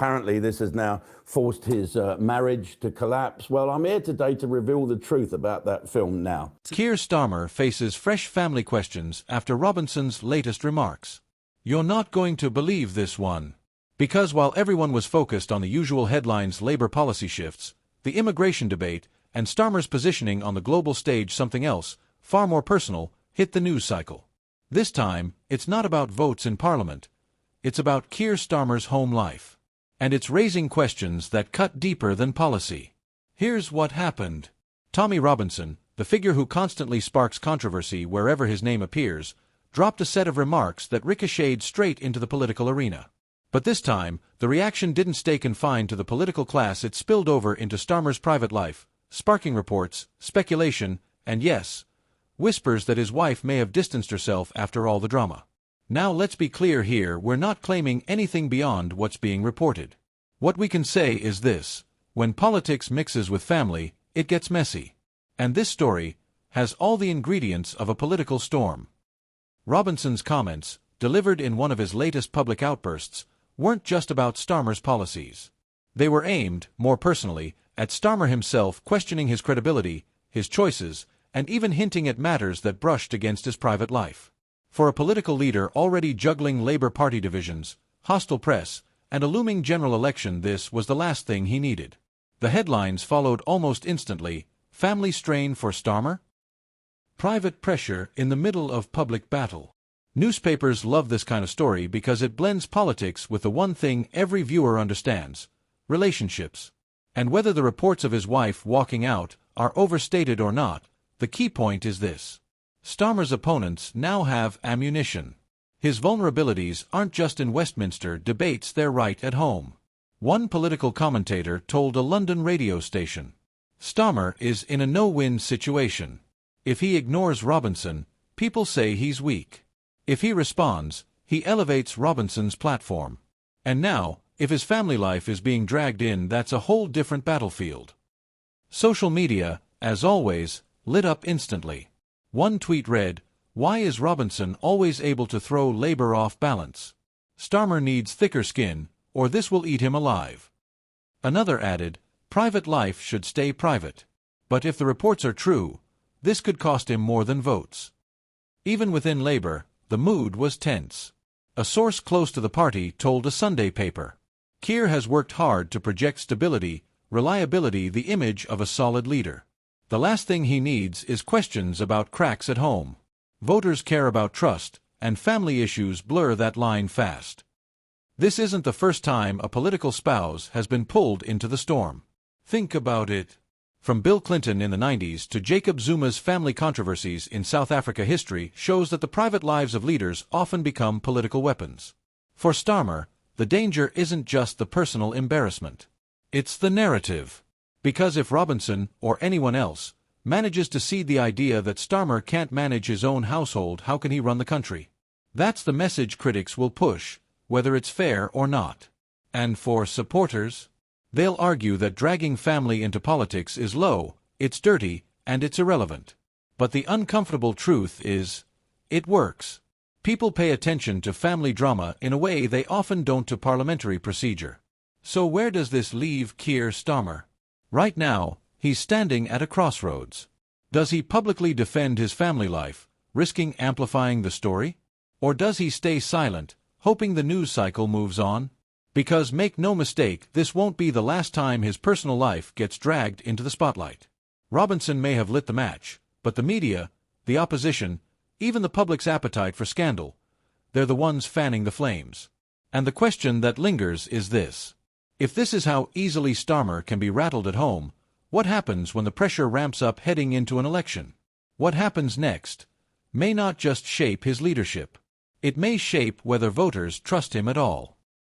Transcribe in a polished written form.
Apparently, this has now forced his marriage to collapse. Well, I'm here today to reveal the truth about that film now. Keir Starmer faces fresh family questions after Robinson's latest remarks. You're not going to believe this one. Because while everyone was focused on the usual headlines, Labour policy shifts, the immigration debate, and Starmer's positioning on the global stage, something else, far more personal, hit the news cycle. This time, it's not about votes in Parliament. It's about Keir Starmer's home life. And it's raising questions that cut deeper than policy. Here's what happened. Tommy Robinson, the figure who constantly sparks controversy wherever his name appears, dropped a set of remarks that ricocheted straight into the political arena. But this time, the reaction didn't stay confined to the political class. It spilled over into Starmer's private life, sparking reports, speculation, and yes, whispers that his wife may have distanced herself after all the drama. Now let's be clear here, we're not claiming anything beyond what's being reported. What we can say is this: when politics mixes with family, it gets messy. And this story has all the ingredients of a political storm. Robinson's comments, delivered in one of his latest public outbursts, weren't just about Starmer's policies. They were aimed, more personally, at Starmer himself, questioning his credibility, his choices, and even hinting at matters that brushed against his private life. For a political leader already juggling Labour Party divisions, hostile press, and a looming general election, this was the last thing he needed. The headlines followed almost instantly. Family strain for Starmer? Private pressure in the middle of public battle. Newspapers love this kind of story because it blends politics with the one thing every viewer understands: relationships. And whether the reports of his wife walking out are overstated or not, the key point is this: Starmer's opponents now have ammunition. His vulnerabilities aren't just in Westminster debates, they're right at home. One political commentator told a London radio station, Starmer is in a no-win situation. If he ignores Robinson, people say he's weak. If he responds, he elevates Robinson's platform. And now, if his family life is being dragged in, that's a whole different battlefield. Social media, as always, lit up instantly. One tweet read, "Why is Robinson always able to throw Labour off balance? Starmer needs thicker skin, or this will eat him alive." Another added, "Private life should stay private. But if the reports are true, this could cost him more than votes." Even within Labour, the mood was tense. A source close to the party told a Sunday paper, Keir has worked hard to project stability, reliability, the image of a solid leader. The last thing he needs is questions about cracks at home. Voters care about trust, and family issues blur that line fast. This isn't the first time a political spouse has been pulled into the storm. Think about it. From Bill Clinton in the 90s to Jacob Zuma's family controversies in South Africa, history shows that the private lives of leaders often become political weapons. For Starmer, the danger isn't just the personal embarrassment. It's the narrative. Because if Robinson, or anyone else, manages to seed the idea that Starmer can't manage his own household, how can he run the country? That's the message critics will push, whether it's fair or not. And for supporters, they'll argue that dragging family into politics is low, it's dirty, and it's irrelevant. But the uncomfortable truth is, it works. People pay attention to family drama in a way they often don't to parliamentary procedure. So where does this leave Keir Starmer? Right now, he's standing at a crossroads. Does he publicly defend his family life, risking amplifying the story? Or does he stay silent, hoping the news cycle moves on? Because make no mistake, this won't be the last time his personal life gets dragged into the spotlight. Robinson may have lit the match, but the media, the opposition, even the public's appetite for scandal, they're the ones fanning the flames. And the question that lingers is this: if this is how easily Starmer can be rattled at home, what happens when the pressure ramps up heading into an election? What happens next may not just shape his leadership. It may shape whether voters trust him at all.